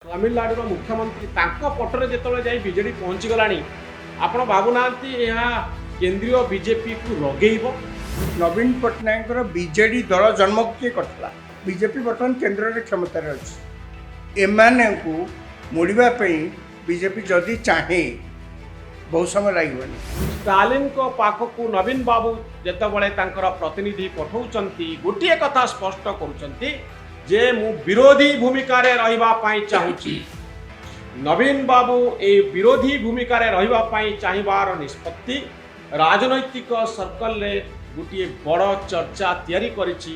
तमिलनाडु मुख्यमंत्री पटरे जिते जाई बीजेडी पहुंची गलानी आपण भावुना केंद्रीय बीजेपी को लगे नवीन पट्टनायक बीजेडी दल जन्म किए करता बीजेपी बर्तमान केन्द्र में क्षमतार अच्छी एम को मोड़ापी बीजेपी जदि चाहे बहुत समय लगे स्टालिन को पाखक नवीन बाबू जितेबाला प्रतिनिधि पठाउछंती गोटे कथा स्पष्ट करुछंती जे मु विरोधी भूमिका रे रहिबा पाई चाहूची नवीन बाबू ए विरोधी भूमिका रे रहिबा पाई चाहिबार निष्पत्ति राजनैतिक सर्कल रे गोटे बड़ चर्चा तैयारी करिछि।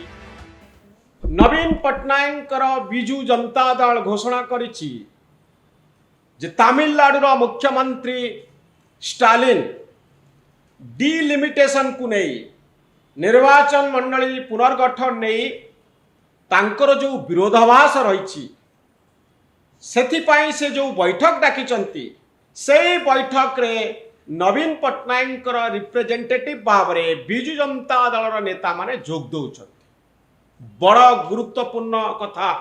नवीन पट्टनायक बिजू जनता दल घोषणा करिछि जे तमिलनाडु मुख्यमंत्री स्टालिन डिलिमिटेशन को नहीं निर्वाचन मंडली पुनर्गठन नहीं तांकर जो विरोधाभास रही से जो बैठक डाकिचंती से बैठक रे नवीन पट्टनायक रिप्रेजेंटेटिव भाव में बिजू जनता दल नेता माने जोग दौरान बड़ गुरुत्वपूर्ण कथा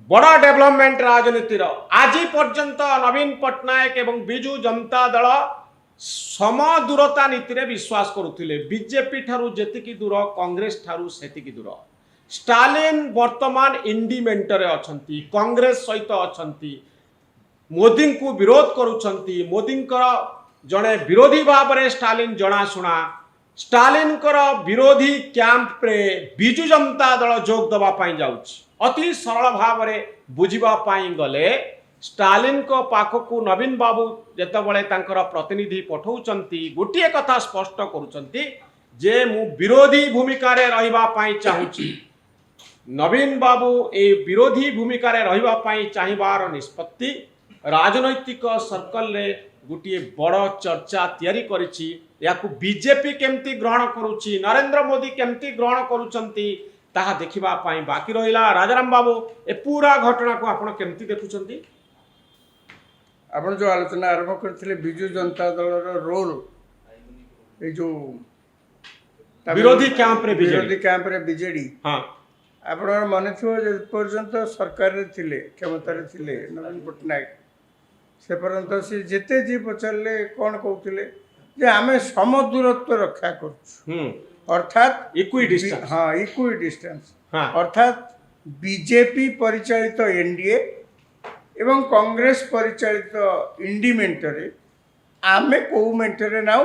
बड़ डेवलपमेंट राजनीतिर आज पर्यंत नवीन पट्टनायक एवं बिजू जनता दल समदूरता नीति विश्वास करुले बीजेपी ठारू जेतिकी दूर कांग्रेस ठारू सेतिकी दूर स्टालिन वर्तमान इंडिमेंटरे अछंती कांग्रेस सहित अछंती मोदी को विरोध करुछंती मोदी जड़े विरोधी भाव में स्टालिन जनाशुना स्टालिन विरोधी कैंप रे बिजू जनता दल जोग दवाई जाउछि अति सरल भाव में बुझापी गले स्टालिन को पाखक नवीन बाबू जितेबाला प्रतिनिधि पठाउछंती गोटे कथा स्पष्ट करुछंती जे मु विरोधी भूमिका रे रहिबा पाई चाहूची नवीन बाबू ए विरोधी भूमिका रे रहिबा पाई चाहिबार निष्पत्ति राजनैतिक सर्कल रे गोटे बड़ चर्चा तैयारी करिछि। याकू बीजेपी केमती ग्रहण करुछि नरेंद्र मोदी केमती ग्रहण करुछंती ताहा देखिबा पाई बाकी रहिला। राजाराम बाबू ए पूरा घटना को आपण केमती देखुछंती? आपण जो आलोचना आरंभ करथिले बिजू जनता दल रोल ए जो विरोधी कैंप रे बीजेडी हां आपण मन थो पर्यंत सरकार रे थिले क्षमता रे थिले नवीन पट्टनायक से पर्यंत से जेते जी पचारले कौन कहते जे आमे समदूरत्व रक्षा कर अर्थात इक्वी डिस्टेंस हाँ इक्वी डिस्टेंस हाँ अर्थात बीजेपी परिचालित एनडीए एवं कांग्रेस परिचालित इंडिमेंटरे आमे को मेंटरे नाउ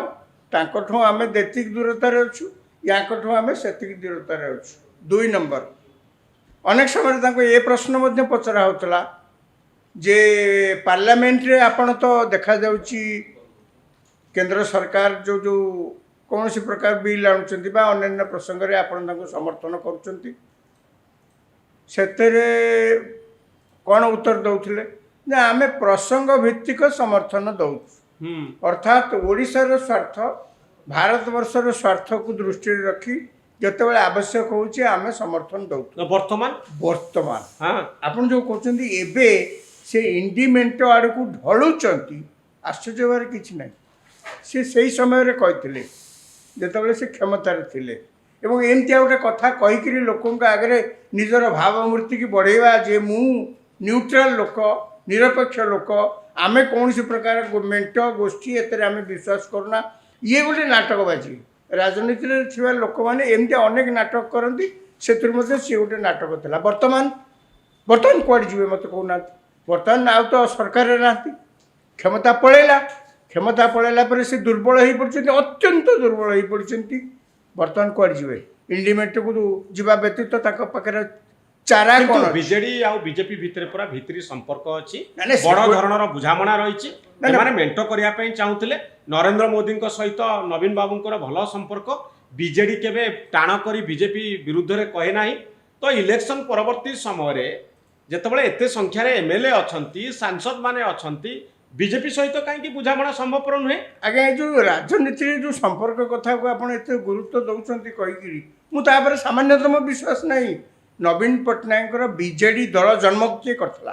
तांकठो आमे देतिक दूरतार अच्छु याकठो आमे सेतिक दूरतार अच्छु। 2 नंबर अनेक समय तांको ए प्रश्न मध्य पचरा होतला जे पार्लियामेंट रे आपण तो देखा जाउची केंद्र सरकार जो जो कौन सी प्रकार बिल आनुचंती बा अन्य प्रसंग रे आपण तांको समर्थन करूचंती सेतेरे कौन उत्तर दउथिले जे आमे प्रसंग भित्तिक समर्थन दउछु अर्थात ओडिशार स्वार्थ भारतवर्षर स्वार्थ को दृष्टि रखी जितेबाला आवश्यक होचे आमे समर्थन दउछु। वर्तमान हाँ आपण जो कहउचंती एबे से इंडिमेंट आड़ को ढलुचंती आश्चर्य बार किछि नै से सही समय रे कहथिले जितेबाला से क्षमतार थिले एवं एमती गोटे कथा कहीकि लोकों आगे निजर भावमूर्ति की बढ़ेवा जे मु न्यूट्राल लोक निरपेक्ष लोक आमे कौन सी प्रकार मेंट गोष्ठी एते आमे विश्वास करना ये गोटे नाटकबाजी राजनीति में थी लोक मैंने एमती अनेक नाटक करती से सी गोटे नाटक था। वर्तमान कौन जी मत कहना बर्तमान आउ तो सरकार ना क्षमता पलैला पर से दुर्बल हो पड़ते अत्यंत दुर्बल हो पड़ते बर्तमान कौन जी इंडिमेंट को जीवा व्यतीत पाखे चारा कौन बीजेडी आ बीजेपी भितर पूरा भितरी संपर्क अच्छी बड़ धरणर बुझामणा रही मेंट करने चाहूले नरेंद्र मोदी सहित नवीन बाबू भल संपर्क बीजेडी केबे टाण करी बीजेपी विरुद्ध रे कहे ना तो इलेक्शन परवर्ती समय जितेबाला एत संख्यार एमएलए अच्छा सांसद माने अच्छा बीजेपी सहित कहीं बुझामणा संभवपर नुहे। आज्ञा जो राजनीति जो संपर्क कथा को आप गुरुत्व दौरान कहीकि मुझे सामान्यतम विश्वास नहीं नवीन पट्टनायक बीजेडी दल जन्म किए करता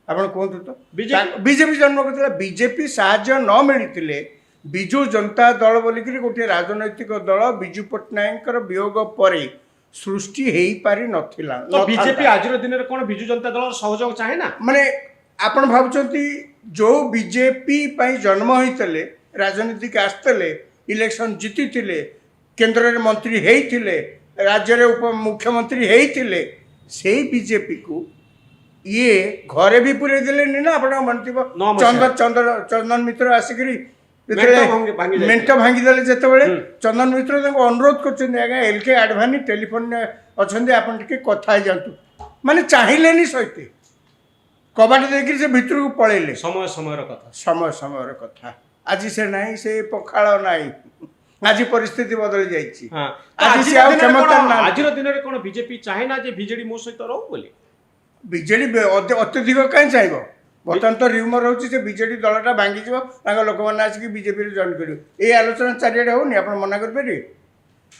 आपण कहतु तो बीजेपी जन्म करता बीजेपी साहाय्य न मिलते बिजू जनता दल बोलिक गोटे राजनैतिक दल बिजू पट्टनायक वियोग पर ସୃଷ୍ଟି ହେଇପାରି ନଥିଲା ତ ବିଜେପି ଆଜିର ଦିନରେ କ'ଣ ବିଜୁ ଜନତା ଦଳର ସହଯୋଗ ଚାହେଁ ନା? ମାନେ ଆପଣ ଭାବୁଛନ୍ତି ଯେଉଁ ବିଜେପି ପାଇଁ ଜନ୍ମ ହୋଇଥିଲେ ରାଜନୀତିକୁ ଆସିଥିଲେ ଇଲେକ୍ସନ ଜିତିଥିଲେ କେନ୍ଦ୍ରରେ ମନ୍ତ୍ରୀ ହେଇଥିଲେ ରାଜ୍ୟରେ ମୁଖ୍ୟମନ୍ତ୍ରୀ ହେଇଥିଲେ ସେଇ ବିଜେପିକୁ ଇଏ ଘରେ ବି ପୁରେଇ ଦେଲେନି ନା ଆପଣଙ୍କ ମନେ ଥିବ ଚନ୍ଦନ ମିତ୍ର ଆସିକିରି ମେଣ୍ଟ ଭାଙ୍ଗିଦେଲେ ଯେତେବେଳେ ଚନ୍ଦନ ମିତ୍ର ତାଙ୍କୁ ଅନୁରୋଧ କରୁଛନ୍ତି ଆଜ୍ଞା LK ଆଡଭାନୀ ଟେଲିଫୋନରେ ଅଛନ୍ତି ଆପଣ ଟିକେ କଥା ହେଇଯାଆନ୍ତୁ ମାନେ ଚାହିଁଲେନି ସହିତ କବାଟ ଦେଇକିରି ସେ ଭିତରକୁ ପଳେଇଲେ ସମୟର କଥା ଆଜି ସେ ନାହିଁ ସେ ପଖାଳ ନାହିଁ ଆଜି ପରିସ୍ଥିତି ବଦଳି ଯାଇଛି ଆଜି ସେ ଆଉ କ୍ଷମତା ନାହିଁ ଆଜିର ଦିନରେ କ'ଣ ବିଜେପି ଚାହେଁ ନା ଯେ ବିଜେଡି ମୋ ସହିତ ରହୁ ବୋଲି ବିଜେଡି ଅତ୍ୟଧିକ କାହିଁ ଚାହିଁବ ବର୍ତ୍ତମାନ ତ ରିଉମର ହେଉଛି ଯେ ବିଜେଡି ଦଳଟା ଭାଙ୍ଗିଯିବ ତାଙ୍କ ଲୋକମାନେ ଆସିକି ବିଜେପିରେ ଜଏନ୍ କରିବେ ଏଇ ଆଲୋଚନା ଚାରିଆଡ଼େ ହେଉନି ଆପଣ ମନା କରିପାରିବେ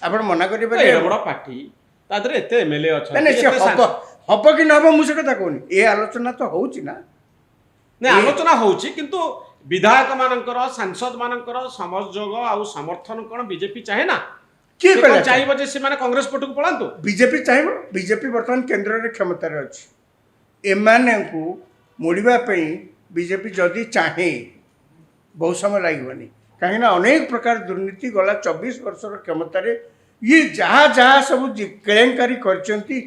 ଆପଣ ମନା କରିପାରିବେ ବଡ଼ ପାର୍ଟି ତା ଦେହରେ ଏତେ MLA ଅଛନ୍ତି ନାଇଁ ସେ ହବ କି ନ ହବ ମୁଁ ସେ କଥା କହୁନି ଏ ଆଲୋଚନା ତ ହେଉଛି ନା ନାଇଁ ଆଲୋଚନା ହେଉଛି କିନ୍ତୁ ବିଧାୟକ ମାନଙ୍କର ସାଂସଦ ମାନଙ୍କର ସହଯୋଗ ଆଉ ସମର୍ଥନ କ'ଣ ବିଜେପି ଚାହେଁ ନା? କିଏ କହିଲା ଚାହିଁବ ଯେ ସେମାନେ କଂଗ୍ରେସ ପଟକୁ ପଳାନ୍ତୁ? ବିଜେପି ଚାହିଁବ ବିଜେପି ବର୍ତ୍ତମାନ କେନ୍ଦ୍ରରେ କ୍ଷମତାରେ ଅଛି ଏମାନଙ୍କୁ ମୋଡ଼ିବା ପାଇଁ ବିଜେପି ଯଦି ଚାହେଁ ବହୁତ ସମୟ ଲାଗିବନି କାହିଁକିନା ଅନେକ ପ୍ରକାର ଦୁର୍ନୀତି ଗଲା 24 ବର୍ଷର କ୍ଷମତାରେ ଇଏ ଯାହା ଯାହା ସବୁ କେଳେଙ୍କାରୀ କରିଛନ୍ତି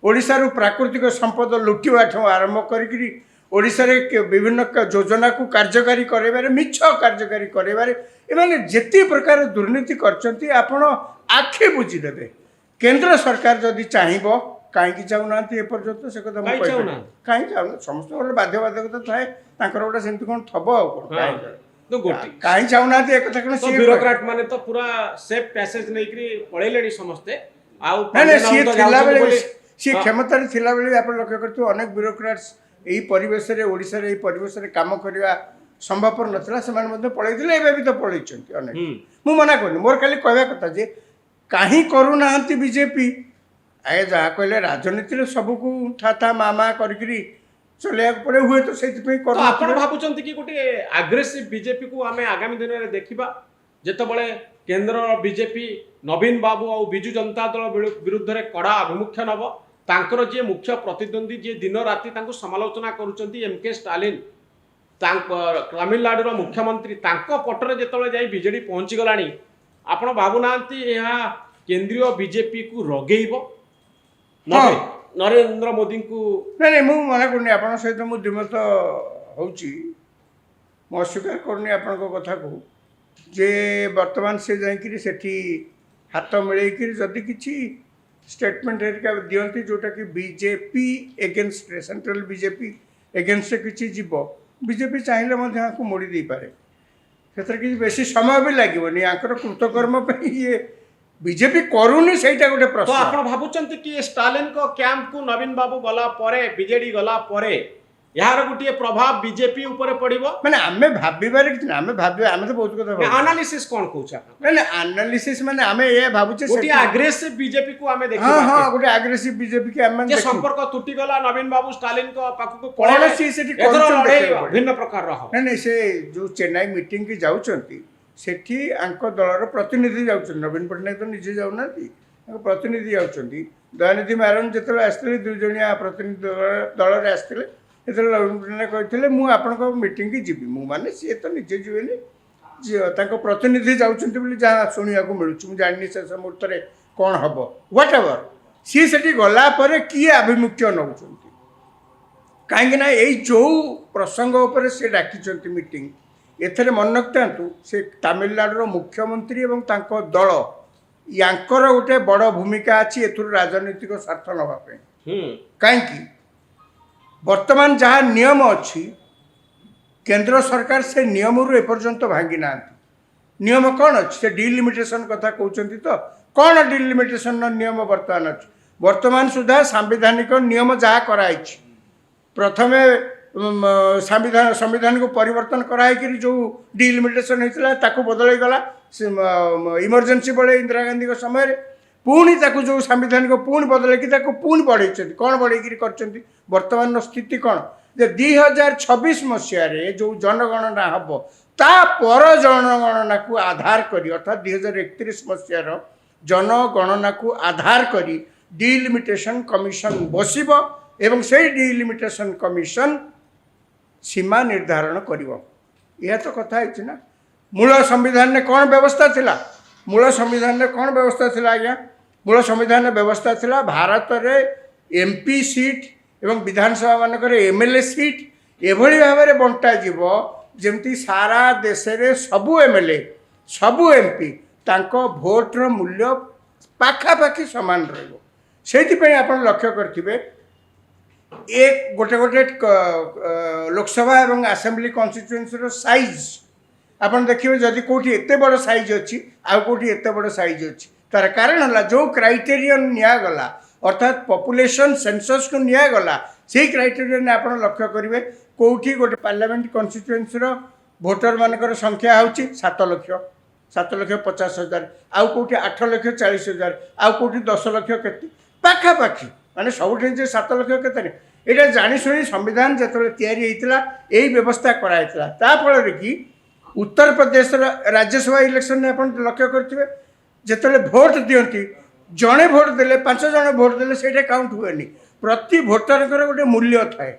ଓଡ଼ିଶାରୁ ପ୍ରାକୃତିକ ସମ୍ପଦ ଲୁଟିବାଠୁ ଆରମ୍ଭ କରିକିରି ଓଡ଼ିଶାରେ ବିଭିନ୍ନ ଯୋଜନାକୁ କାର୍ଯ୍ୟକାରୀ କରାଇବାରେ ମିଛ କାର୍ଯ୍ୟକାରୀ କରାଇବାରେ ଏମାନେ ଯେତେ ପ୍ରକାର ଦୁର୍ନୀତି କରିଛନ୍ତି ଆପଣ ଆଖି ବୁଝିଦେବେ କେନ୍ଦ୍ର ସରକାର ଯଦି ଚାହିଁବ କାହିଁକି ଚାହୁଁନାହାନ୍ତି ଏପର୍ଯ୍ୟନ୍ତ ସେ କଥା ମୁଁ କହିବି କାହିଁକି ଚାହୁଁନାହାନ୍ତି ସମସ୍ତଙ୍କର ବାଧ୍ୟବାଧକତା ଥାଏ ତାଙ୍କର ଗୋଟେ ସେମିତି କ'ଣ ଥବ ଆଉ କ'ଣ କାହିଁ ଚାହୁଁନାହାନ୍ତି ଏ କଥା କ'ଣ ବ୍ୟୁରୋକ୍ରାଟ ମାନେ ତ ପୁରା ସେଫ୍ ପ୍ୟାସେଜ ନେଇକିରି ପଳେଇଲେଣି ସମସ୍ତେ ଆଉ ସିଏ ଥିଲାବେଳେ ସିଏ କ୍ଷମତାରେ ଥିଲାବେଳେ ଆପଣ ଲକ୍ଷ୍ୟ କରିଥିବେ ଅନେକ ବ୍ୟୁରୋକ୍ରାଟ୍ସ ଏହି ପରିବେଶରେ ଓଡ଼ିଶାରେ ଏହି ପରିବେଶରେ କାମ କରିବା ସମ୍ଭବପର ନଥିଲା ସେମାନେ ମଧ୍ୟ ପଳେଇଥିଲେ ଏବେ ବି ତ ପଳେଇଛନ୍ତି ଅନେକ ମୁଁ ମନା କରୁନି ମୋର ଖାଲି କହିବା କଥା ଯେ କାହିଁ କରୁନାହାନ୍ତି ବିଜେପି ଆଜ୍ଞା ଯାହା କହିଲେ ରାଜନୀତିରେ ସବୁକୁ ଥା ମା କରିକିରି ଚଲେଇବାକୁ ପଡ଼େ ହୁଏତ ସେଇଥିପାଇଁ ଆପଣ ଭାବୁଛନ୍ତି କି ଗୋଟେ ଆଗ୍ରେସିଭ ବିଜେପିକୁ ଆମେ ଆଗାମୀ ଦିନରେ ଦେଖିବା ଯେତେବେଳେ କେନ୍ଦ୍ର ବିଜେପି ନବୀନ ବାବୁ ଆଉ ବିଜୁ ଜନତା ଦଳ ବିରୁଦ୍ଧରେ କଡ଼ା ଆଭିମୁଖ୍ୟ ନେବ ତାଙ୍କର ଯିଏ ମୁଖ୍ୟ ପ୍ରତିଦ୍ୱନ୍ଦ୍ୱୀ ଯିଏ ଦିନ ରାତି ତାଙ୍କୁ ସମାଲୋଚନା କରୁଛନ୍ତି MK ଷ୍ଟାଲିନ ତାମିଲନାଡୁର ମୁଖ୍ୟମନ୍ତ୍ରୀ ତାଙ୍କ ପଟରେ ଯେତେବେଳେ ଯାଇ ବିଜେଡି ପହଞ୍ଚିଗଲାଣି ଆପଣ ଭାବୁନାହାନ୍ତି ଏହା କେନ୍ଦ୍ରୀୟ ବିଜେପିକୁ ରଗେଇବ ନରେନ୍ଦ୍ର ମୋଦିଙ୍କୁ? ନାଇଁ ମୁଁ ମନା କରୁନି ଆପଣଙ୍କ ସହିତ ମୁଁ ଦ୍ୱିମତ ହେଉଛି ମୁଁ ଅସ୍ୱୀକାର କରୁନି ଆପଣଙ୍କ କଥାକୁ ଯେ ବର୍ତ୍ତମାନ ସେ ଯାଇକିରି ସେଠି ହାତ ମିଳେଇକିରି ଯଦି କିଛି ଷ୍ଟେଟମେଣ୍ଟ ହେରିକା ଦିଅନ୍ତି ଯେଉଁଟାକି ବିଜେପି ଏଗେନଷ୍ଟରେ ସେଣ୍ଟ୍ରାଲ ବିଜେପି ଏଗେନଷ୍ଟରେ କିଛି ଯିବ ବିଜେପି ଚାହିଁଲେ ମଧ୍ୟ ଆଙ୍କୁ ମୋଡ଼ି ଦେଇପାରେ ସେଥିରେ କିଛି ବେଶୀ ସମୟ ବି ଲାଗିବନି ଆଙ୍କର କୃତକର୍ମ ପାଇଁ ଇଏ ବିଜେପି କରୁନି ସେଇଟା ଗୋଟେ ପ୍ରଶ୍ନ। ତ ଆପଣ ଭାବୁଛନ୍ତି କି ଷ୍ଟାଲିନଙ୍କ କ୍ୟାମ୍ପକୁ ନବୀନ ବାବୁ ଗଲା ପରେ ବିଜେଡି ଗଲା ପରେ ଏହାର ଗୋଟିଏ ପ୍ରଭାବ ବିଜେପି ଉପରେ ପଡ଼ିବ? ମାନେ ଆମେ ଭାବିବାରେ କିଛି ନା ଆମେ ଭାବିବା ଆମେ ତ ବହୁତ କଥା ଆନାଲିସିସ୍ କ'ଣ କହୁଛି ଆପଣ? ନାଇଁ ଆନାଲିସିସ୍ ମାନେ ଆମେ ଏହା ଭାବୁଛେ ଗୋଟିଏ ଆଗ୍ରେସିଭ ବିଜେପିକୁ ଆମେ ଦେଖିବା ହଁ ଗୋଟେ ଆଗ୍ରେସିଭ ବିଜେପି କି ଆମେ ଯେ ସମ୍ପର୍କ ତୁଟିଗଲା ନବୀନ ବାବୁ ଷ୍ଟାଲିନଙ୍କ ପାଖକୁ କ'ଣ ସିଏ ସେଠି ଭିନ୍ନ ପ୍ରକାରର ନାଇଁ ସେ ଯେଉଁ ଚେନ୍ନାଇ ମିଟିଂ କି ଯାଉଛନ୍ତି ସେଠି ଆଙ୍କ ଦଳର ପ୍ରତିନିଧି ଯାଉଛନ୍ତି ନବୀନ ପଟ୍ଟନାୟକ ତ ନିଜେ ଯାଉନାହାନ୍ତି ତାଙ୍କ ପ୍ରତିନିଧି ଯାଉଛନ୍ତି ଦୟାନିଧି ମାରନ ଯେତେବେଳେ ଆସିଥିଲେ 2 ଜଣିଆ ପ୍ରତିନିଧି ଦଳରେ ଆସିଥିଲେ ସେତେବେଳେ ନବୀନ ପଟ୍ଟନାୟକ କହିଥିଲେ ମୁଁ ଆପଣଙ୍କ ମିଟିଂକି ଯିବି ମୁଁ ମାନେ ସିଏ ତ ନିଜେ ଯିବେନି ତାଙ୍କ ପ୍ରତିନିଧି ଯାଉଛନ୍ତି ବୋଲି ଯାହା ଶୁଣିବାକୁ ମିଳୁଛି ମୁଁ ଜାଣିନି ଶେଷ ମୁହୂର୍ତ୍ତରେ କ'ଣ ହେବ ହ୍ୱାଟ୍ ଏଭର୍ ସିଏ ସେଠି ଗଲା ପରେ କିଏ ଆଭିମୁଖ୍ୟ ନେଉଛନ୍ତି କାହିଁକି ନା ଏଇ ଯେଉଁ ପ୍ରସଙ୍ଗ ଉପରେ ସେ ଡାକିଛନ୍ତି ମିଟିଂ ଏଥିରେ ମନେ ରଖିଥାନ୍ତୁ ସେ ତାମିଲନାଡୁର ମୁଖ୍ୟମନ୍ତ୍ରୀ ଏବଂ ତାଙ୍କ ଦଳ ୟାଙ୍କର ଗୋଟେ ବଡ଼ ଭୂମିକା ଅଛି ଏଥିରୁ ରାଜନୈତିକ ସ୍ୱାର୍ଥ ନେବା ପାଇଁ କାହିଁକି ବର୍ତ୍ତମାନ ଯାହା ନିୟମ ଅଛି କେନ୍ଦ୍ର ସରକାର ସେ ନିୟମରୁ ଏପର୍ଯ୍ୟନ୍ତ ଭାଙ୍ଗି ନାହାନ୍ତି ନିୟମ କ'ଣ ଅଛି ସେ ଡିଲିମିଟେସନ୍ କଥା କହୁଛନ୍ତି ତ କ'ଣ ଡିଲିମିଟେସନ୍ର ନିୟମ ବର୍ତ୍ତମାନ ଅଛି ବର୍ତ୍ତମାନ ସୁଦ୍ଧା ସାମ୍ବିଧାନିକ ନିୟମ ଯାହା କରାଯାଇଛି ପ୍ରଥମେ ସମ୍ବିଧାନକୁ ପରିବର୍ତ୍ତନ କରାହେଇକିରି ଯେଉଁ ଡିଲିମିଟେସନ୍ ହେଇଥିଲା ତାକୁ ବଦଳାଇଗଲା ଇମର୍ଜେନ୍ସି ବେଳେ ଇନ୍ଦିରା ଗାନ୍ଧୀଙ୍କ ସମୟରେ ପୁଣି ତାକୁ ଯେଉଁ ସାମ୍ବିଧାନିକ ପୁଣି ବଦଳାଇକି ତାକୁ ପୁଣି ବଢ଼େଇଛନ୍ତି କ'ଣ ବଢ଼େଇକିରି କରିଛନ୍ତି ବର୍ତ୍ତମାନର ସ୍ଥିତି କ'ଣ ଯେ 2026 ମସିହାରେ ଯେଉଁ ଜନଗଣନା ହେବ ତା ପର ଜନଗଣନାକୁ ଆଧାର କରି ଅର୍ଥାତ୍ 2031 ମସିହାର ଜନଗଣନାକୁ ଆଧାର କରି डिलिमिटेशन कमिशन बसिब एवं से डिलिमिटेशन कमिशन सीमा निर्धारण करिवो। यह तो कथा है ना। मूल संविधान ने कौन व्यवस्था थिला? मूल संविधान ने कौन व्यवस्था थिला आज्ञा? मूल संविधान ने व्यवस्था थिला भारत रे एमपी सीट एवं विधानसभा मानकर एमएलए सीट एभली भाव में बंटा जीव जेमती सारा देश रे सबु एमएलए सबु एमपी तांको भोटर मूल्य पाखापाखि सामान रहिबो। सेहिथिपई आपण लक्ष्य करथिबे एक गोटे गोटे लोकसभा एवं असेंबली कन्स्टिट्युएंसी रो साइज आपण देखिबे जदि कोठी एते बड़ साइज अछि आ कोठी एते बड़ साइज अछि तार कारण हला जो क्राइटेरियन निया गला अर्थात पॉपुलेशन सेंसस को निया गला से क्राइटेरियन ने आपण लक्ष्य करिवे कोठी गोटे पार्लियामेंट कन्स्टिट्युएंसी रो भोटर मानकर संख्या होछि 7,50,000 आउ कोठी 8,40,000 आउ कोठी 10,00,000 केते पाखापाखि माने सबुठे जे 7,00,000 केते एटा जानी शुणी संविधान जेतले तयारी हेतिला एई व्यवस्था करा हेतिला ता फल रे कि उत्तर प्रदेश राज्यसभा इलेक्शन में अपन लक्ष्य करथिबे जेतले भोट दियंती जणे भोट देले 5 जण भोट देले सेटा काउंट हुएनी। प्रति भोटर गोटे मूल्य थाए।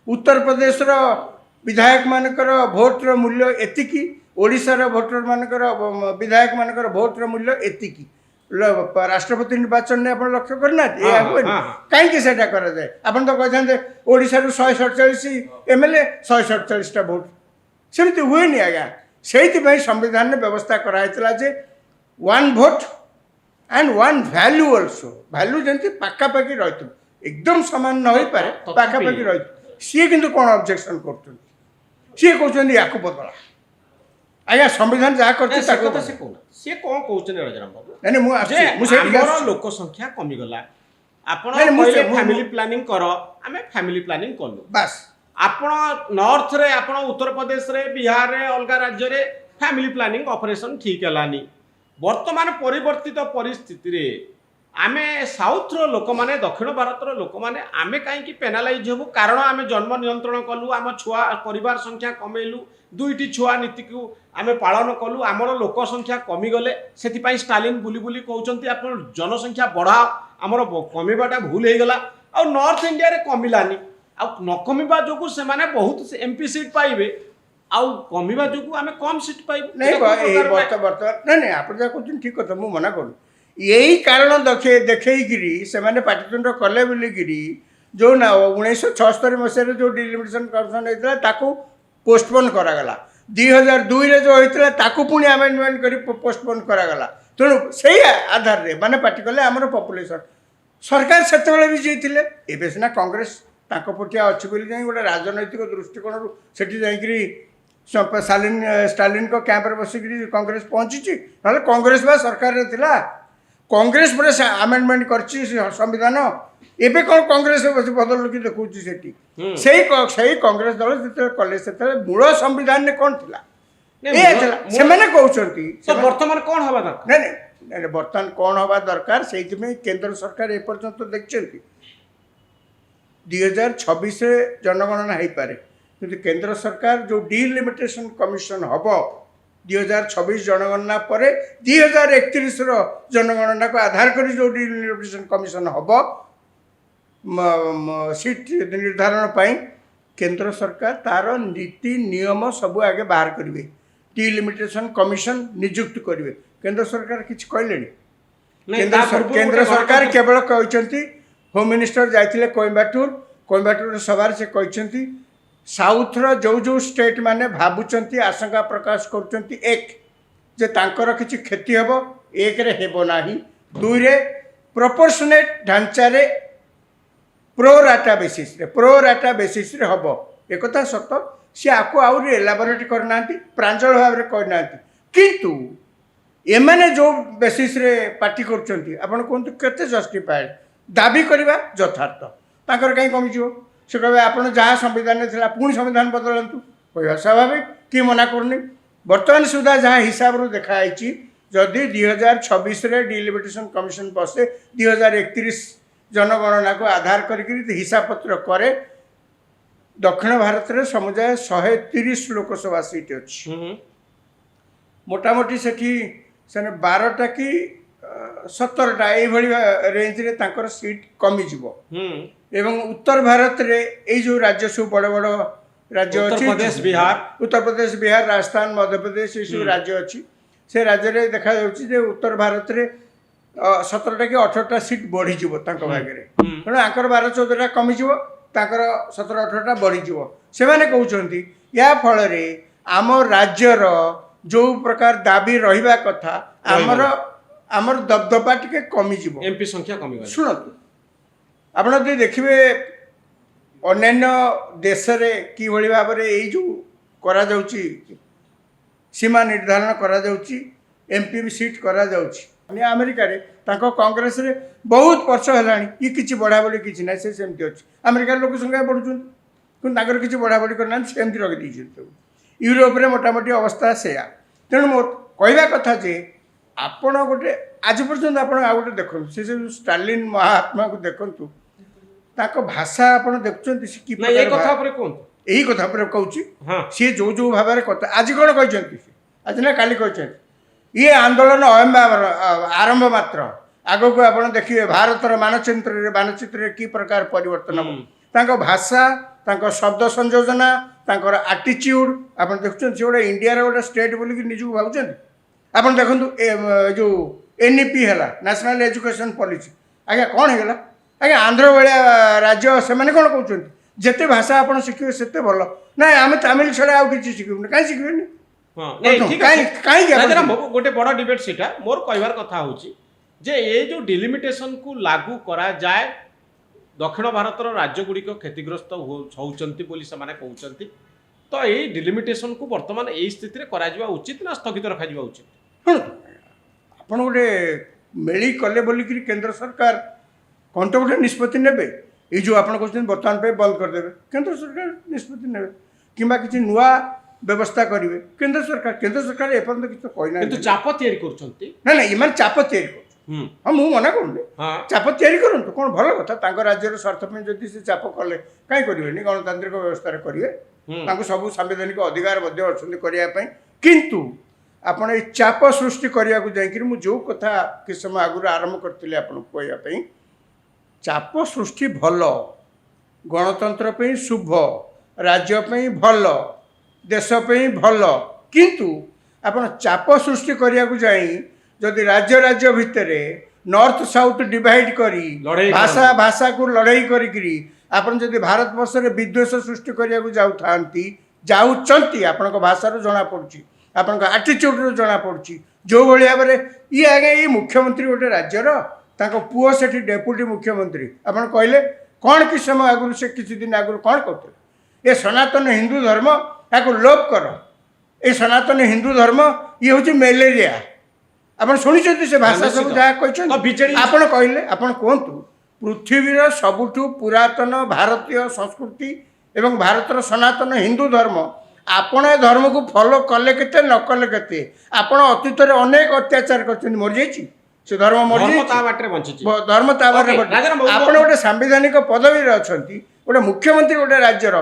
उत्तर प्रदेश विधायक मानकर भोट मूल्य एतिकी ओडिशार भोटर मानकर विधायक मानकर भोट मूल्य एतिकी राष्ट्रपति निर्वाचन में आप लक्ष्य करना कहीं से कराए आपन तो कहते ओडिशा 147 एमएलए 147 भोट सेमती हुए नहीं आज्ञा। से संविधान ने व्यवस्था कराइला जे 1 vote and 1 value also value जमी पाखापाखि रही एकदम सामान न हो पारे पाखापाखि रही सी कि कौन ऑब्जेक्शन कर सी कहते या बदला आज्ञा संविधान जहाँ कर लोक संख्या कमिगला फैमिली प्लानिंग कर आम फैमिली प्लानिंग कलु बास आपण नॉर्थ रे आपण उत्तर प्रदेश रे बिहार रे अलग राज्य रे फैमिली प्लानिंग ऑपरेशन ठीक हलानी। वर्तमान परिवर्तित परिस्थिति रे आमे साउथ रो लोक माने दक्षिण भारत रो लोक माने आमे कहीं पेनालाइज होबु कारण आमे जन्म नियंत्रण कलु आम छुआ परिवार संख्या कमेलु 2टी छुआ नीति को आमे पालन कलु आमर लोक संख्या कमी गले सेति स्टालिन बुली बुली कहउचंती आपण जनसंख्या बढ़ाओ आमर कमीबाटा भूल हे गला आ नॉर्थ इंडिया रे कमिलानी आ न कमिबा जोगु से माने बहुत एमपी सीट पाइबे आउ कमिबा जोगु आमे कम सीट पाइबे नहीं वर्तमान नहीं आप कहते ठीक कथा मु मना करू यही कारण देखिरी से पाटितुंड कले बोलिकी जो ना 1976 मसीह जो डिलिमिटेशन कमिशन होता पोस्टपोन करागला 2002 रे जो होता पुणी आमेंडमेंट कर पोस्टपोन करागला तेणु से आधार रे माने पार्टी कले आमर पॉपुलेशन सरकार से भी जीते एवं सीना कांग्रेस पटिया अच्छी बोली गोटे राजनैतिक दृष्टिकोण से स्टालिन को कैंप रे बसिक कांग्रेस पहुंची ना कांग्रेस बा सरकार रे थिला कांग्रेस पर आमेंडमेंट कर संविधान एवं कौन कांग्रेस बदल कि देखा से कांग्रेस दल जो कले से मूल संविधान ने कौन थी बर्तमान कौन हवा दरकार नहीं बर्तमान कौन हवा दरकार से केंद्र सरकार एपर्यंत देखते 2026 जनगणना हो पारे कि केंद्र सरकार जो डिलिमिटेशन कमिशन हम 2026 जनगणना पर 2031 जनगणना को आधार कर जो डिलिमिटेशन कमिशन हम सीट निर्धारण पाई केंद्र सरकार तार नीति नियम सब आगे बाहर करेंगे डिलिमिटेशन कमिशन नियुक्त करेंगे केंद्र सरकार किसी कहले केंद्र सरकार केवल कहते होम मिनिस्टर जाते कोयम्बाटूर सभा से कहते साउथ जो जो स्टेट माने भावुंट आशंका प्रकाश कर एक जे तांकर किसी क्षति हम एक रे हेबो नाही 2 रे प्रोपोर्शनेट ढांचा रे प्रो राटा बेसिस रे हम एक सत सी आपको आउरी एलाबोरेट करना प्रांजल भाव में कहना किंतु एमाने जो बेसिस रे पार्टी करछंती आपण कोन केते जस्टिफाइड दाबी करबा यथार्थ तांकर कहीं कमिजो से कहे आप जहाँ संविधान था पुणी संविधान बदलतु कह स्वाभाविक कि मना करनी बर्तमान सुधा जहाँ हिसाब रू देखाई जदि 2026 डिलिमिटेशन कमिशन बसे 2031 जनगणना को आधार करके हिसाब पत्र करे दक्षिण भारत में समुदाय 130 लोकसभा सीट अच्छी मोटामोटी से 12टा कि 17ଟା এইଭଳି ରେଞ୍ଜରେ ତାଙ୍କର ସିଟ୍ କମିଯିବ ହୁଁ ଏବଂ ଉତ୍ତର ଭାରତରେ ଏଇ ଯେଉଁ ରାଜ୍ୟ ସବୁ ବଡ଼ ବଡ଼ ରାଜ୍ୟ ଅଛି ଉତ୍ତରପ୍ରଦେଶ, ବିହାର। ଉତ୍ତରପ୍ରଦେଶ ବିହାର ରାଜସ୍ଥାନ ମଧ୍ୟପ୍ରଦେଶ ଏସବୁ ରାଜ୍ୟ ଅଛି ସେ ରାଜ୍ୟରେ ଦେଖାଯାଉଛି ଯେ ଉତ୍ତର ଭାରତରେ 17ଟା କି 18ଟା ସିଟ୍ ବଢ଼ିଯିବ ତାଙ୍କ ଭାଗରେ ତେଣୁ ଆଙ୍କର 12-14ଟା କମିଯିବ ତାଙ୍କର 17-18ଟା ବଢ଼ିଯିବ ସେମାନେ କହୁଛନ୍ତି ୟା ଫଳରେ ଆମ ରାଜ୍ୟର ଯେଉଁ ପ୍ରକାର ଦାବି ରହିବା କଥା ଆମର ଦବଦବା ଟିକେ କମିଯିବ ଏମପି ସଂଖ୍ୟା କମିଗଲା। ଶୁଣନ୍ତୁ ଆପଣ ଯଦି ଦେଖିବେ ଅନ୍ୟାନ୍ୟ ଦେଶରେ କିଭଳି ଭାବରେ ଏଇ ଯେଉଁ କରାଯାଉଛି ସୀମା ନିର୍ଦ୍ଧାରଣ କରାଯାଉଛି ଏମପି ସିଟ୍ କରାଯାଉଛି ଆମେରିକାରେ ତାଙ୍କ କଂଗ୍ରେସରେ ବହୁତ ବର୍ଷ ହେଲାଣି ଇଏ କିଛି ବଢ଼ାବଢ଼ି କିଛି ନାହିଁ ସେ ସେମିତି ଅଛି ଆମେରିକାର ଲୋକ ସଂଖ୍ୟା ବଢ଼ୁଛନ୍ତି କିନ୍ତୁ ତାଙ୍କର କିଛି ବଢ଼ାବଢ଼ି କରିନାହାନ୍ତି ସେମିତି ରଖିଦେଇଛନ୍ତି ସବୁ ୟୁରୋପରେ ମୋଟାମୋଟି ଅବସ୍ଥା ସେୟା ତେଣୁ ମୋ କହିବା କଥା ଯେ ଆପଣ ଗୋଟେ ଆଜି ପର୍ଯ୍ୟନ୍ତ ଆପଣ ଆଉ ଗୋଟେ ଦେଖନ୍ତୁ ସେ ଯେଉଁ ଷ୍ଟାଲିନ ମହାତ୍ମାକୁ ଦେଖନ୍ତୁ ତାଙ୍କ ଭାଷା ଆପଣ ଦେଖୁଛନ୍ତି ସେ କି ନାଇଁ, ଏ କଥା ଉପରେ କୁହନ୍ତୁ। ଏହି କଥା ଉପରେ କହୁଛି ହଁ। ସିଏ ଯେଉଁ ଭାବରେ କଥା ଆଜି କ'ଣ କହିଛନ୍ତି ଆଜି ନା କାଲି କହିଛନ୍ତି ଇଏ ଆନ୍ଦୋଳନ ଆରମ୍ଭ ମାତ୍ର ଆଗକୁ ଆପଣ ଦେଖିବେ ଭାରତର ମାନଚିତ୍ରରେ କି ପ୍ରକାର ପରିବର୍ତ୍ତନ ହେବ ତାଙ୍କ ଭାଷା ତାଙ୍କ ଶବ୍ଦ ସଂଯୋଜନା ତାଙ୍କର ଆଟିଚ୍ୟୁଡ୍ ଆପଣ ଦେଖୁଛନ୍ତି ସେ ଗୋଟେ ଇଣ୍ଡିଆର ଗୋଟେ ଷ୍ଟେଟ୍ ବୋଲିକି ନିଜକୁ ଭାବୁଛନ୍ତି ଆପଣ ଦେଖନ୍ତୁ ଯେଉଁ NEP ହେଲା ନ୍ୟାସନାଲ ଏଜୁକେସନ ପଲିସି ଆଜ୍ଞା କ'ଣ ହେଇଗଲା ଆଜ୍ଞା ଆନ୍ଧ୍ର ଭଳିଆ ରାଜ୍ୟ ସେମାନେ କ'ଣ କହୁଛନ୍ତି ଯେତେ ଭାଷା ଆପଣ ଶିଖିବେ ସେତେ ଭଲ ନାଇଁ ଆମେ ତାମିଲ ଛଡ଼ା ଆଉ କିଛି ଶିଖିବୁନି କାହିଁ ଶିଖିବେନି ହଁ ନାଇଁ ଠିକ ଅଛି କାହିଁକି ରାଜାରାମ ବାବୁ ଗୋଟେ ବଡ଼ ଡିବେଟ୍ ସେଇଟା ମୋର କହିବାର କଥା ହେଉଛି ଯେ ଏ ଯେଉଁ ଡିଲିମିଟେସନକୁ ଲାଗୁ କରାଯାଏ ଦକ୍ଷିଣ ଭାରତର ରାଜ୍ୟଗୁଡ଼ିକ କ୍ଷତିଗ୍ରସ୍ତ ହେଉଛନ୍ତି ବୋଲି ସେମାନେ କହୁଛନ୍ତି ତ ଏଇ ଡିଲିମିଟେସନକୁ ବର୍ତ୍ତମାନ ଏଇ ସ୍ଥିତିରେ କରାଯିବା ଉଚିତ ନା ସ୍ଥଗିତ ରଖାଯିବା ଉଚିତ? ହଁ ଆପଣ ଗୋଟେ ମେଳି କଲେ ବୋଲିକିରି କେନ୍ଦ୍ର ସରକାର କ'ଣ ତ ଗୋଟେ ନିଷ୍ପତ୍ତି ନେବେ ଏଇ ଯେଉଁ ଆପଣ କହୁଛନ୍ତି ବର୍ତ୍ତମାନ ପାଇଁ ବନ୍ଦ କରିଦେବେ କେନ୍ଦ୍ର ସରକାର ନିଷ୍ପତ୍ତି ନେବେ କିମ୍ବା କିଛି ନୂଆ ବ୍ୟବସ୍ଥା କରିବେ କେନ୍ଦ୍ର ସରକାର ଏପର୍ଯ୍ୟନ୍ତ କିଛି ତ କିନ୍ତୁ କହିନାହାନ୍ତି ଚାପ ତିଆରି କରୁଛନ୍ତି। ନାଇଁ ନାଇଁ ଏମାନେ ଚାପ ତିଆରି କରୁଛନ୍ତି ହଁ ମୁଁ ମନା କରୁନି ହଁ ଚାପ ତିଆରି କରନ୍ତୁ କ'ଣ ଭଲ କଥା ତାଙ୍କ ରାଜ୍ୟର ସ୍ୱାର୍ଥ ପାଇଁ ଯଦି ସେ ଚାପ କଲେ କାହିଁ କରିବେନି ଗଣତାନ୍ତ୍ରିକ ବ୍ୟବସ୍ଥାରେ କରିବେ ତାଙ୍କୁ ସବୁ ସାମ୍ବିଧାନିକ ଅଧିକାର ମଧ୍ୟ ଅଛନ୍ତି କରିବା ପାଇଁ କିନ୍ତୁ ଆପଣ ଏଇ ଚାପ ସୃଷ୍ଟି କରିବାକୁ ଯାଇକିରି ମୁଁ ଯେଉଁ କଥା କିଛି ସମୟ ଆଗରୁ ଆରମ୍ଭ କରିଥିଲି ଆପଣଙ୍କୁ କହିବା ପାଇଁ ଚାପ ସୃଷ୍ଟି ଭଲ ଗଣତନ୍ତ୍ର ପାଇଁ ଶୁଭ ରାଜ୍ୟ ପାଇଁ ଭଲ ଦେଶ ପାଇଁ ଭଲ କିନ୍ତୁ ଆପଣ ଚାପ ସୃଷ୍ଟି କରିବାକୁ ଯାଇ ଯଦି ରାଜ୍ୟ ଭିତରେ ନର୍ଥ ସାଉଥ ଡିଭାଇଡ୍ କରି ଲଢ଼େଇ ଭାଷାକୁ ଲଢ଼େଇ କରିକିରି ଆପଣ ଯଦି ଭାରତବର୍ଷରେ ବିଦ୍ୱେଷ ସୃଷ୍ଟି କରିବାକୁ ଯାଉଛନ୍ତି ଆପଣଙ୍କ ଭାଷାରୁ ଜଣାପଡ଼ୁଛି ଆପଣଙ୍କ ଆଟିଚ୍ୟୁଡ଼ରୁ ଜଣାପଡ଼ୁଛି ଯେଉଁଭଳି ଭାବରେ ଇଏ ଆଜ୍ଞା ଏଇ ମୁଖ୍ୟମନ୍ତ୍ରୀ ଗୋଟେ ରାଜ୍ୟର ତାଙ୍କ ପୁଅ ସେଠି ଡେପୁଟି ମୁଖ୍ୟମନ୍ତ୍ରୀ ଆପଣ କହିଲେ କ'ଣ କି ସମୟ ଆଗରୁ ସେ କିଛି ଦିନ ଆଗରୁ କ'ଣ କରୁଥିଲେ ଏ ସନାତନ ହିନ୍ଦୁ ଧର୍ମ ତାକୁ ଲୋପ କର ଏ ସନାତନ ହିନ୍ଦୁ ଧର୍ମ ଇଏ ହେଉଛି ମ୍ୟାଲେରିଆ ଆପଣ ଶୁଣିଛନ୍ତି ସେ ଭାଷା ସବୁ ଯାହା କହିଛନ୍ତି ଆପଣ କହିଲେ ଆପଣ କୁହନ୍ତୁ ପୃଥିବୀର ସବୁଠୁ ପୁରାତନ ଭାରତୀୟ ସଂସ୍କୃତି ଏବଂ ଭାରତର ସନାତନ ହିନ୍ଦୁ ଧର୍ମ ଆପଣ ଏ ଧର୍ମକୁ ଫଲୋ କଲେ କେତେ ନ କଲେ କେତେ ଆପଣ ଅତୀତରେ ଅନେକ ଅତ୍ୟାଚାର କରିଛନ୍ତି ମରିଯାଇଛି ସେ ଧର୍ମ ମରିଯାଇଛି ଧର୍ମ ତା ବାଟରେ ଆପଣ ଗୋଟେ ସାମ୍ବିଧାନିକ ପଦବୀରେ ଅଛନ୍ତି ଗୋଟେ ମୁଖ୍ୟମନ୍ତ୍ରୀ ଗୋଟେ ରାଜ୍ୟର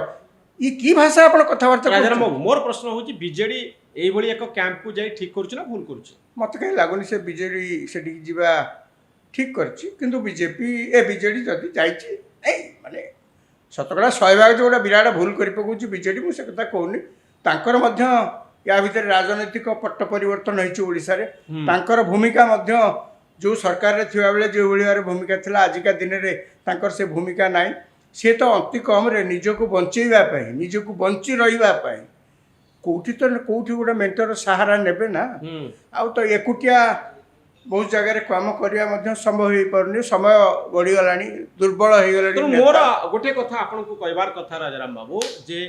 ଇ କି ଭାଷା ଆପଣ କଥାବାର୍ତ୍ତା ରାଜାରାମ ବାବୁ ମୋର ପ୍ରଶ୍ନ ହେଉଛି ବିଜେଡି এইଭଳି ଏକ କ୍ୟାମ୍ପକୁ ଯାଇ ଠିକ୍ କରୁଛି ନା ଭୁଲ କରୁଛି? ମୋତେ କାହିଁ ଲାଗୁନି ସେ ବିଜେଡ଼ି ସେଠିକି ଯିବା ଠିକ୍ କରିଛି କିନ୍ତୁ ବିଜେଡ଼ି ଯଦି ଯାଇଛି ମାନେ ଶତକଡ଼ା 100% ଗୋଟେ ବିରାଟ ଭୁଲ କରି ପକାଉଛି ବିଜେଡ଼ି ମୁଁ ସେ କଥା କହୁନି ତାଙ୍କର ମଧ୍ୟ ୟା ଭିତରେ ରାଜନୈତିକ ପଟ୍ଟ ପରିବର୍ତ୍ତନ ହେଇଛି ଓଡ଼ିଶାରେ ତାଙ୍କର ଭୂମିକା ମଧ୍ୟ ଯେଉଁ ସରକାରରେ ଥିବାବେଳେ ଯେଉଁଭଳି ଭାବରେ ଭୂମିକା ଥିଲା ଆଜିକା ଦିନରେ ତାଙ୍କର ସେ ଭୂମିକା ନାହିଁ ସିଏ ତ ଅତି କମ୍ରେ ନିଜକୁ ବଞ୍ଚେଇବା ପାଇଁ ନିଜକୁ ବଞ୍ଚି ରହିବା ପାଇଁ କୋଉଠି ଗୋଟେ ମେଣ୍ଟର ସାହାରା ନେବେ ନା ଆଉ ତ ଏକୁଟିଆ ବହୁତ ଜାଗାରେ କାମ କରିବା ମଧ୍ୟ ସମ୍ଭବ ହେଇପାରୁନି ସମୟ ବଢ଼ିଗଲାଣି ଦୁର୍ବଳ ହେଇଗଲାଣି ମୋର ଗୋଟେ କଥା ଆପଣଙ୍କୁ କହିବାର କଥା ରାଜାରାମ ବାବୁ ଯେ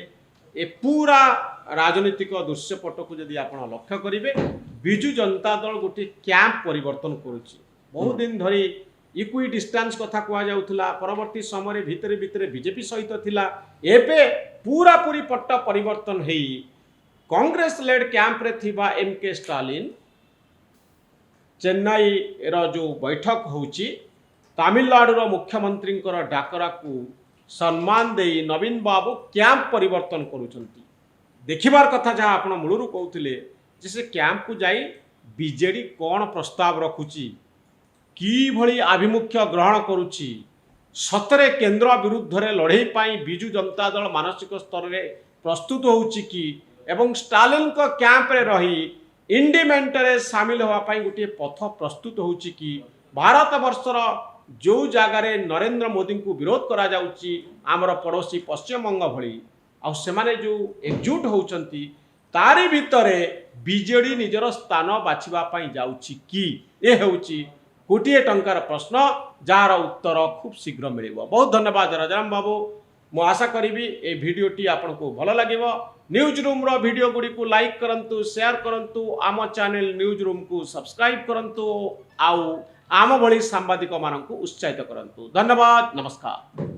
ଏ ପୁରା ରାଜନୈତିକ ଦୃଶ୍ୟପଟକୁ ଯଦି ଆପଣ ଲକ୍ଷ୍ୟ କରିବେ ବିଜୁ ଜନତା ଦଳ ଗୋଟେ କ୍ୟାମ୍ପ ପରିବର୍ତ୍ତନ କରୁଛି ବହୁତ ଦିନ ଧରି ଇକ୍ୱି ଡିଷ୍ଟାନ୍ସ କଥା କୁହାଯାଉଥିଲା ପରବର୍ତ୍ତୀ ସମୟରେ ଭିତରେ ବିଜେପି ସହିତ ଥିଲା ଏବେ ପୁରାପୁରି ପଟ୍ଟ ପରିବର୍ତ୍ତନ ହେଇ कांग्रेस लेड कैंप रे थिबा MK स्टालिन चेन्नई रो जो बैठक होची तमिलनाडु रो मुख्यमंत्री डाकरा को सम्मान दे नवीन बाबू कैंप परिवर्तन करुचंती देखिबार कथा जहाँ आपण मूलरू कहते से कैंप को जाई बीजेडी कौन प्रस्ताव रखुची କିଭଳି ଆଭିମୁଖ୍ୟ ଗ୍ରହଣ କରୁଛି, ସତରେ କେନ୍ଦ୍ର ବିରୁଦ୍ଧରେ ଲଢ଼େଇ ପାଇଁ ବିଜୁ ଜନତା ଦଳ ମାନସିକ ସ୍ତରରେ ପ୍ରସ୍ତୁତ ହେଉଛି କି ଏବଂ ଷ୍ଟାଲିନଙ୍କ କ୍ୟାମ୍ପରେ ରହି ଇଣ୍ଡିମେଣ୍ଟରେ ସାମିଲ ହେବା ପାଇଁ ଗୋଟିଏ ପଥ ପ୍ରସ୍ତୁତ ହେଉଛି କି, ଭାରତ ବର୍ଷର ଯେଉଁ ଜାଗାରେ ନରେନ୍ଦ୍ର ମୋଦିଙ୍କୁ ବିରୋଧ କରାଯାଉଛି ଆମର ପଡ଼ୋଶୀ ପଶ୍ଚିମବଙ୍ଗ ଭଳି, ଆଉ ସେମାନେ ଯେଉଁ ଏକଜୁଟ ହେଉଛନ୍ତି ତାରି ଭିତରେ ବିଜେଡି ନିଜର ସ୍ଥାନ ବାଛିବା ପାଇଁ ଯାଉଛି କି? ଏ ହେଉଛି କୋଟିଏ ଟଙ୍କାର ପ୍ରଶ୍ନ, ଯାହାର ଉତ୍ତର ଖୁବ୍ ଶୀଘ୍ର ମିଳିବ। ବହୁତ ଧନ୍ୟବାଦ ରାଜାରାମ ବାବୁ। ମୁଁ ଆଶା କରିବି ଏ ଭିଡ଼ିଓଟି ଆପଣଙ୍କୁ ଭଲ ଲାଗିବ। ନ୍ୟୁଜ୍ ରୁମ୍ର ଭିଡ଼ିଓ ଗୁଡ଼ିକୁ ଲାଇକ୍ କରନ୍ତୁ, ସେୟାର କରନ୍ତୁ, ଆମ ଚ୍ୟାନେଲ ନ୍ୟୁଜ୍ ରୁମ୍କୁ ସବସ୍କ୍ରାଇବ୍ କରନ୍ତୁ, ଆଉ ଆମ ଭଳି ସାମ୍ବାଦିକମାନଙ୍କୁ ଉତ୍ସାହିତ କରନ୍ତୁ। ଧନ୍ୟବାଦ, ନମସ୍କାର।